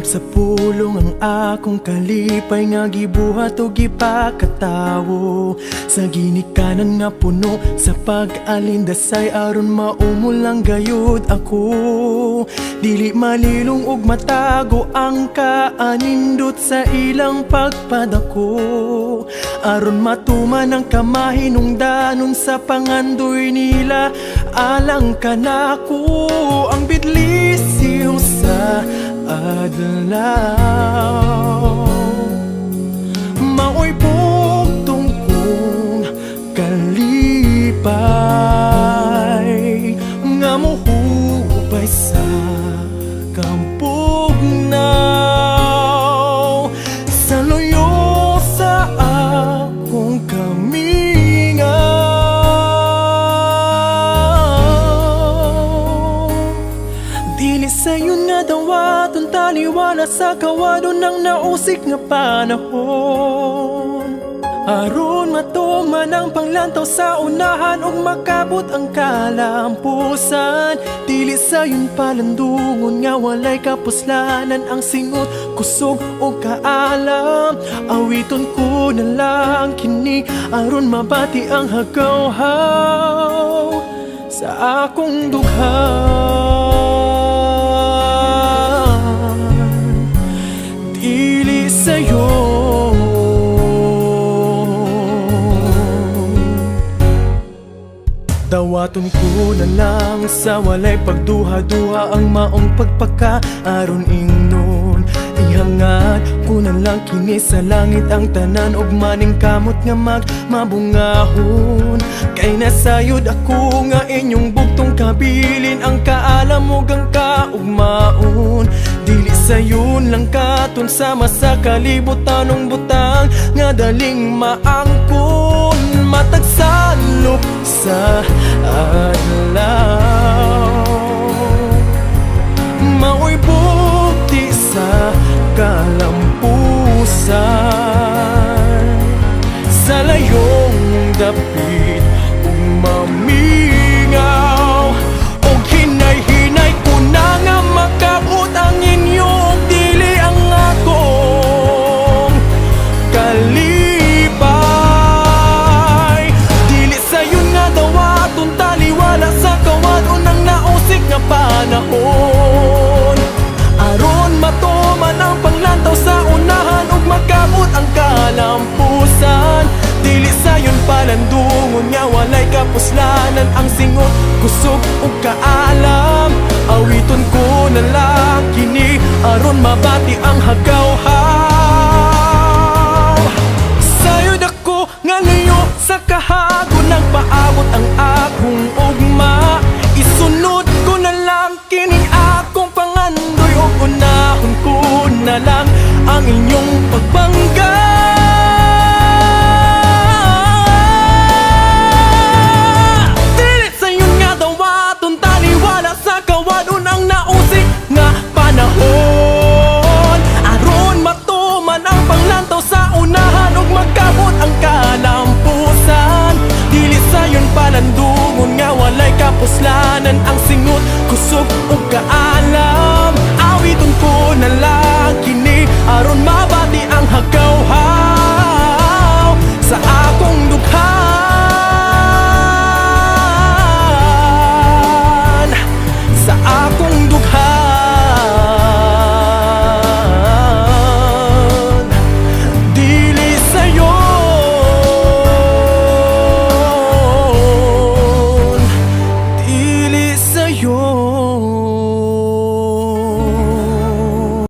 Panganib sa pulong ang akong kalipay nga gibuhat o gipakatawo. Sa ginikanan nga puno sa pag-alindasay aron maumulang gayud ako. Dili malilong ug matago ang kaanindot sa ilang pagpadako. Aron matuman ang kamahinungdanon sa pangandoy nila alang kanako. Ang bidlisiw sa adlaw maoy bugtong kong kalipay nga mohupay sa kampugnaw sa loyo sa akong kamingaw. Dili sa'yo na dawaton taliwala sa kawadon ng nausik nga panahon. Aron matuman ang panglantaw sa unahan ug makabot ang kalampusan. Dili sayon palandungon nga walay kapuslanan ang singot, kusog o kaalam. Awiton ko na lang kini aron mabati ang hagaw sa akong dugha. Dili sa'yo dawaton ko na lang sa walay pagduha-duha ang maong pagpaka aron ingnon. Ihangat ko na lang kini sa langit ang tanan ug maning kamot nga mabungahon. Kay nasayod ako nga inyong bugtong kabilin ang kaalam ug ang kaugmaon. Dili sayon lang katon sama sa kalibutan ng butang nga daling maangkon. Matag salop sa adlaw maoy bukti sa kalampusan. Sa layong dapit ug mamingaw og hinay-hinay ko na nga makabot ang inyong dili ang akong kalipay. Dili sayon nga dawaton taliwala sa kawadon ng nausik nga panahon. Aron matuman ang panglantaw sa unahan ug makabot ang kalampusan. Dili sayon palandungon nga walay kapuslanan ang singot, kusog ug kaalam. Awiton ko na lang kini aron mabati ang hagaw.